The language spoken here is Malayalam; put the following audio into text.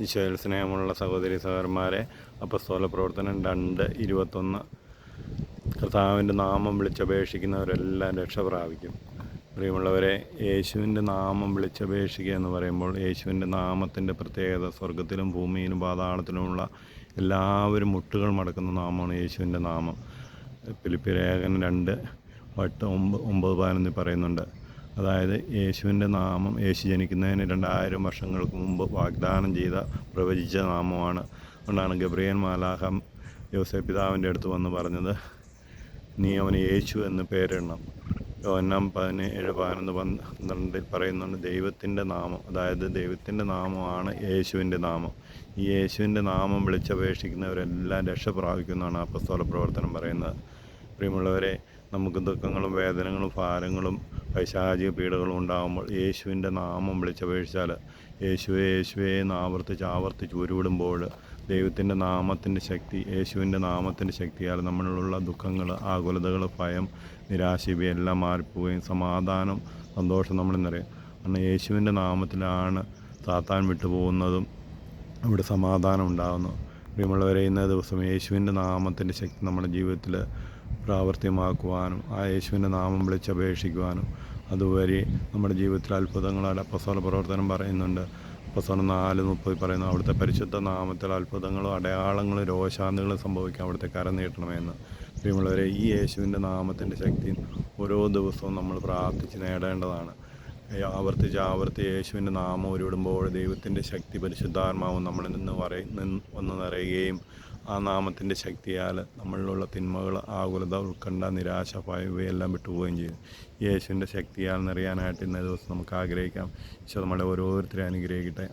ഈശോയിൽ സ്നേഹമുള്ള സഹോദരി സഹോദരന്മാരെ, അപ്പസ്തോല പ്രവർത്തനം 2:21 കർത്താവിൻ്റെ നാമം വിളിച്ചപേക്ഷിക്കുന്നവരെല്ലാം രക്ഷ പ്രാപിക്കും. പ്രിയമുള്ളവരെ, യേശുവിൻ്റെ നാമം വിളിച്ചപേക്ഷിക്കുക എന്ന് പറയുമ്പോൾ യേശുവിൻ്റെ നാമത്തിൻ്റെ പ്രത്യേകത സ്വർഗത്തിലും ഭൂമിയിലും പാതാളത്തിലുമുള്ള എല്ലാവരും മുട്ടുകൾ മടക്കുന്ന നാമമാണ് യേശുവിൻ്റെ നാമം. ഫിലിപ്പിയർ 2:9-11 പറയുന്നുണ്ട്. അതായത് യേശുവിൻ്റെ നാമം യേശു ജനിക്കുന്നതിന് 2000 വർഷങ്ങൾക്ക് മുമ്പ് വാഗ്ദാനം ചെയ്ത പ്രവചിച്ച നാമമാണ്. അതുകൊണ്ടാണ് ഗബ്രിയേൽ മാലാഖ യോസേപ്പ് പിതാവിൻ്റെ അടുത്ത് വന്ന് പറഞ്ഞത്, നീ അവന് യേശു എന്ന് പേരിടണം. യോഹന്നാൻ 17:11-12 പറയുന്നുണ്ട്, ദൈവത്തിൻ്റെ നാമം, അതായത് ദൈവത്തിൻ്റെ നാമമാണ് യേശുവിൻ്റെ നാമം. ഈ യേശുവിൻ്റെ നാമം വിളിച്ചപേക്ഷിക്കുന്നവരെല്ലാം രക്ഷ പ്രാപിക്കുന്നതാണ് അപ്പസ്തോല പ്രവർത്തനം പറയുന്നത്. പ്രിയമുള്ളവരെ, നമുക്ക് ദുഃഖങ്ങളും വേദനകളും ഭാരങ്ങളും പൈശാചിക പീഡകളും ഉണ്ടാകുമ്പോൾ യേശുവിൻ്റെ നാമം വിളിച്ചപേക്ഷിച്ചാൽ, യേശുവേ യേശുവേ എന്ന് ആവർത്തിച്ച് ഉരുവിടുമ്പോൾ ദൈവത്തിൻ്റെ നാമത്തിൻ്റെ ശക്തി, യേശുവിൻ്റെ നാമത്തിൻ്റെ ശക്തിയാൽ നമ്മളിലുള്ള ദുഃഖങ്ങൾ, ആകുലതകൾ, ഭയം, നിരാശ ഇവയെല്ലാം മാറിപ്പോവുകയും സമാധാനം, സന്തോഷം നമ്മളിൽ നിറയും. കാരണം യേശുവിൻ്റെ നാമത്തിലാണ് സാത്താൻ വിട്ടുപോകുന്നതും അവിടെ സമാധാനം ഉണ്ടാകുന്നു. പ്രിയമുള്ളവരെ, ഇന്നേ ദിവസം യേശുവിൻ്റെ നാമത്തിൻ്റെ ശക്തി നമ്മുടെ ജീവിതത്തിൽ പ്രാവർത്തികമാക്കുവാനും ആ യേശുവിൻ്റെ നാമം വിളിച്ചപേക്ഷിക്കുവാനും അതുവരെ നമ്മുടെ ജീവിതത്തിൽ അത്ഭുതങ്ങളാൽ അപ്പസ്തോല പ്രവർത്തനം പറയുന്നുണ്ട്. അപ്പസ്തോലൻ 4:30 പറയുന്നു, അവിടുത്തെ പരിശുദ്ധ നാമത്തിൽ അത്ഭുതങ്ങളും അടയാളങ്ങളും രോഗശാന്തികളും സംഭവിക്കാൻ അവിടുത്തെ കരം നീട്ടണമെന്ന്. പ്രിയമുള്ളവരെ, ഈ യേശുവിൻ്റെ നാമത്തിൻ്റെ ശക്തി ഓരോ ദിവസവും നമ്മൾ പ്രാർത്ഥിച്ച് നേടേണ്ടതാണ്. ആവർത്തിച്ച് യേശുവിൻ്റെ നാമം ഉരുവിടുമ്പോൾ ദൈവത്തിൻ്റെ ശക്തി, പരിശുദ്ധാത്മാവും നമ്മളിൽ വന്ന് നിറയുകയും ആ നാമത്തിൻ്റെ ശക്തിയാൽ നമ്മളിലുള്ള തിന്മകൾ, ആകുലത, ഉത്കണ്ഠ, നിരാശ, ഭയം ഇവയെല്ലാം വിട്ടുപോവുകയും ചെയ്യും. യേശുവിൻ്റെ ശക്തിയാൽ നിറയാനായിട്ട് ഇന്നേ ദിവസം നമുക്ക് ആഗ്രഹിക്കാം. ഈശോ നമ്മളെ ഓരോരുത്തരെയും അനുഗ്രഹിക്കട്ടെ.